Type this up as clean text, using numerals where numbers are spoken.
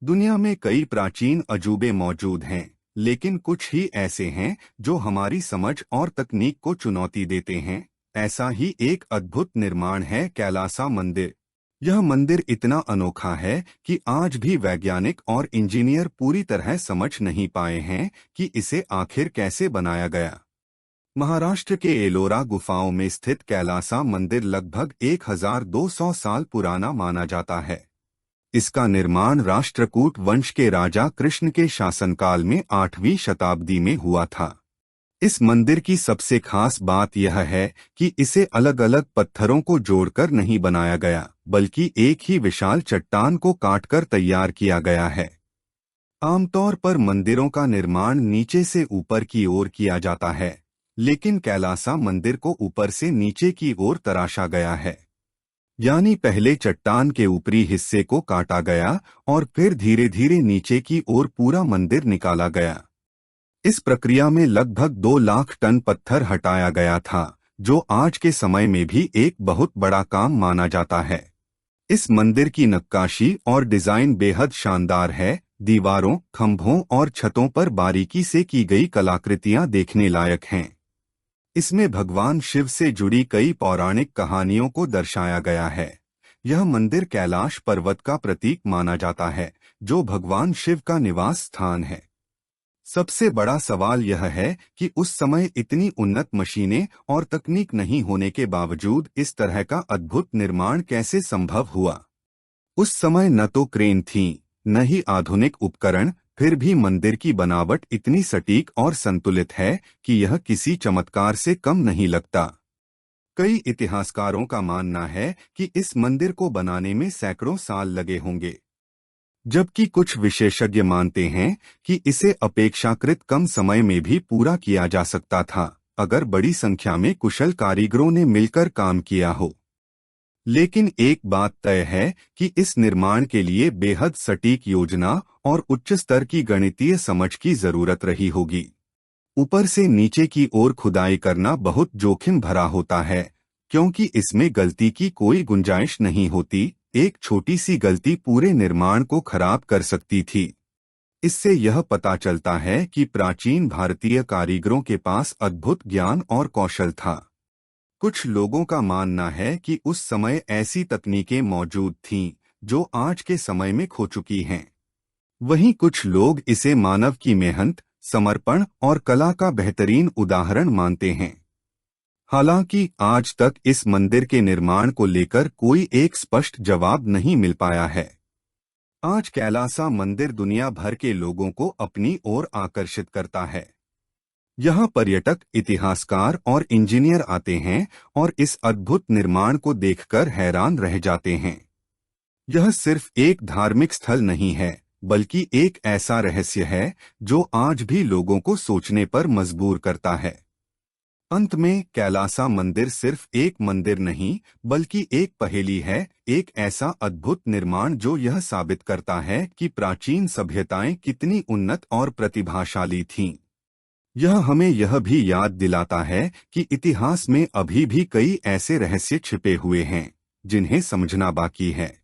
दुनिया में कई प्राचीन अजूबे मौजूद हैं, लेकिन कुछ ही ऐसे हैं जो हमारी समझ और तकनीक को चुनौती देते हैं। ऐसा ही एक अद्भुत निर्माण है कैलासा मंदिर। यह मंदिर इतना अनोखा है कि आज भी वैज्ञानिक और इंजीनियर पूरी तरह समझ नहीं पाए हैं कि इसे आखिर कैसे बनाया गया। महाराष्ट्र के एलोरा गुफाओं में स्थित कैलासा मंदिर लगभग 1200 साल पुराना माना जाता है। इसका निर्माण राष्ट्रकूट वंश के राजा कृष्ण के शासनकाल में 8वीं शताब्दी में हुआ था। इस मंदिर की सबसे खास बात यह है कि इसे अलग अलग पत्थरों को जोड़कर नहीं बनाया गया, बल्कि एक ही विशाल चट्टान को काटकर तैयार किया गया है। आमतौर पर मंदिरों का निर्माण नीचे से ऊपर की ओर किया जाता है, लेकिन कैलासा मंदिर को ऊपर से नीचे की ओर तराशा गया है। यानी पहले चट्टान के ऊपरी हिस्से को काटा गया और फिर धीरे धीरे नीचे की ओर पूरा मंदिर निकाला गया। इस प्रक्रिया में लगभग 2 लाख टन पत्थर हटाया गया था, जो आज के समय में भी एक बहुत बड़ा काम माना जाता है। इस मंदिर की नक्काशी और डिजाइन बेहद शानदार है। दीवारों, खंभों और छतों पर बारीकी से की गई कलाकृतियां देखने लायक हैं। इसमें भगवान शिव से जुड़ी कई पौराणिक कहानियों को दर्शाया गया है। यह मंदिर कैलाश पर्वत का प्रतीक माना जाता है, जो भगवान शिव का निवास स्थान है। सबसे बड़ा सवाल यह है कि उस समय इतनी उन्नत मशीनें और तकनीक नहीं होने के बावजूद इस तरह का अद्भुत निर्माण कैसे संभव हुआ। उस समय न तो क्रेन थी, न ही आधुनिक उपकरण, फिर भी मंदिर की बनावट इतनी सटीक और संतुलित है कि यह किसी चमत्कार से कम नहीं लगता। कई इतिहासकारों का मानना है कि इस मंदिर को बनाने में सैकड़ों साल लगे होंगे, जबकि कुछ विशेषज्ञ मानते हैं कि इसे अपेक्षाकृत कम समय में भी पूरा किया जा सकता था, अगर बड़ी संख्या में कुशल कारीगरों ने मिलकर काम किया हो। लेकिन एक बात तय है कि इस निर्माण के लिए बेहद सटीक योजना और उच्च स्तर की गणितीय समझ की जरूरत रही होगी। ऊपर से नीचे की ओर खुदाई करना बहुत जोखिम भरा होता है, क्योंकि इसमें गलती की कोई गुंजाइश नहीं होती। एक छोटी सी गलती पूरे निर्माण को खराब कर सकती थी। इससे यह पता चलता है कि प्राचीन भारतीय कारीगरों के पास अद्भुत ज्ञान और कौशल था। कुछ लोगों का मानना है कि उस समय ऐसी तकनीकें मौजूद थीं जो आज के समय में खो चुकी हैं। वहीं कुछ लोग इसे मानव की मेहनत, समर्पण और कला का बेहतरीन उदाहरण मानते हैं। हालांकि आज तक इस मंदिर के निर्माण को लेकर कोई एक स्पष्ट जवाब नहीं मिल पाया है। आज कैलासा मंदिर दुनिया भर के लोगों को अपनी ओर आकर्षित करता है। यहाँ पर्यटक, इतिहासकार और इंजीनियर आते हैं और इस अद्भुत निर्माण को देखकर हैरान रह जाते हैं। यह सिर्फ एक धार्मिक स्थल नहीं है, बल्कि एक ऐसा रहस्य है जो आज भी लोगों को सोचने पर मजबूर करता है। अंत में कैलासा मंदिर सिर्फ एक मंदिर नहीं, बल्कि एक पहेली है, एक ऐसा अद्भुत निर्माण जो यह साबित करता है कि प्राचीन सभ्यताएं कितनी उन्नत और प्रतिभाशाली थीं। यह हमें यह भी याद दिलाता है कि इतिहास में अभी भी कई ऐसे रहस्य छिपे हुए हैं जिन्हें समझना बाकी है।